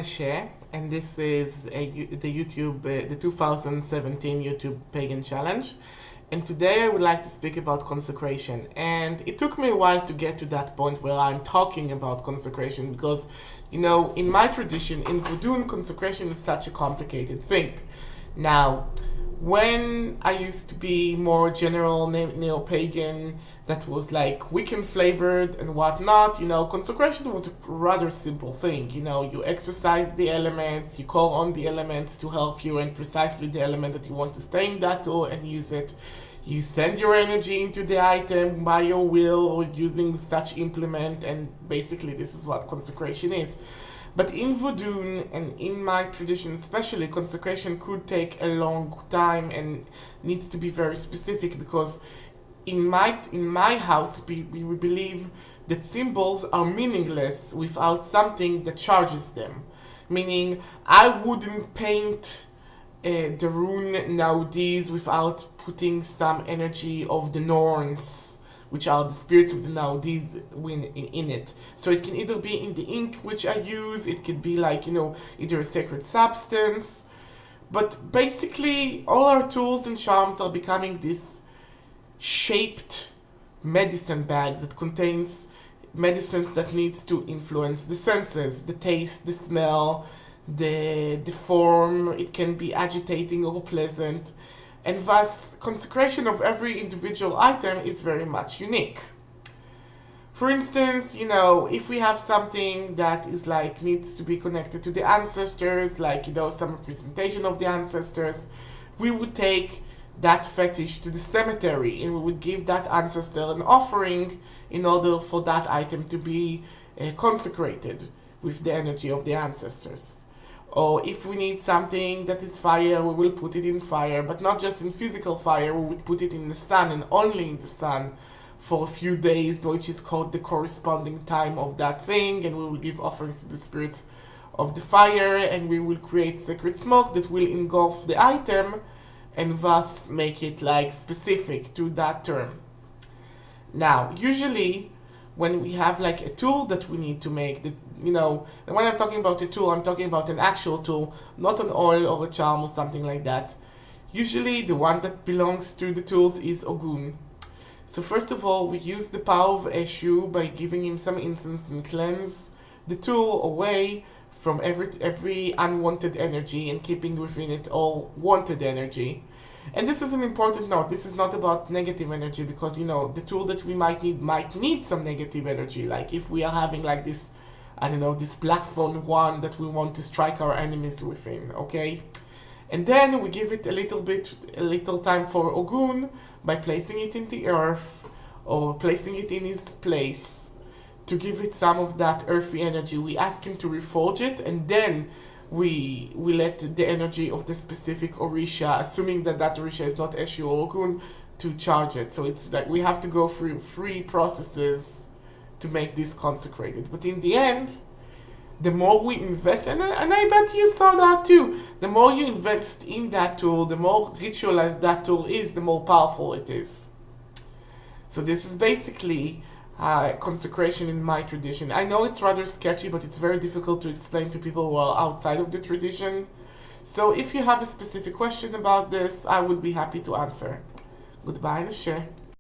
Share, and this is the 2017 YouTube Pagan Challenge. And today I would like to speak about consecration. And it took me a while to get to that point where I'm talking about consecration because, in my tradition, in Voodoo, consecration is such a complicated thing. Now, when I used to be more general neo-pagan that was like Wiccan flavored and whatnot, consecration was a rather simple thing. You exercise the elements, you call on the elements to help you and precisely the element that you want to stay in that tool and use it. You send your energy into the item by your will or using such implement, and basically this is what consecration is. But in Voodoo and in my tradition especially, consecration could take a long time and needs to be very specific because in my house we believe that symbols are meaningless without something that charges them. Meaning I wouldn't paint the rune nowadays without putting some energy of the Norns, which are the spirits of the nowadays in it. So it can either be in the ink which I use, it could be like, either a sacred substance. But basically, all our tools and charms are becoming this shaped medicine bags that contains medicines that needs to influence the senses, the taste, the smell, the form. It can be agitating or pleasant. And thus, consecration of every individual item is very much unique. For instance, if we have something that is like needs to be connected to the ancestors, like, some representation of the ancestors, we would take that fetish to the cemetery and we would give that ancestor an offering in order for that item to be consecrated with the energy of the ancestors. Or if we need something that is fire, we will put it in fire, but not just in physical fire, we would put it in the sun and only in the sun for a few days, which is called the corresponding time of that thing, and we will give offerings to the spirits of the fire, and we will create sacred smoke that will engulf the item and thus make it like specific to that term. Now, usually when we have like a tool that we need to make, and when I'm talking about a tool, I'm talking about an actual tool, not an oil or a charm or something like that. Usually the one that belongs to the tools is Ogun. So first of all, we use the power of Eshu by giving him some incense and cleanse the tool away from every unwanted energy and keeping within it all wanted energy. And this is an important note. This is not about negative energy because, the tool that we might need some negative energy. Like if we are having like this, this blackthorn one that we want to strike our enemies within, okay? And then we give it a little time for Ogun by placing it in the earth or placing it in his place to give it some of that earthy energy. We ask him to reforge it, and then we let the energy of the specific Orisha, assuming that Orisha is not Eshu or Ogun, to charge it. So it's like we have to go through 3 processes to make this consecrated. But in the end, the more we invest, and I bet you saw that too, the more you invest in that tool, the more ritualized that tool is, the more powerful it is. So this is basically consecration in my tradition. I know it's rather sketchy, but it's very difficult to explain to people who are outside of the tradition. So if you have a specific question about this, I would be happy to answer. Goodbye, Nashe.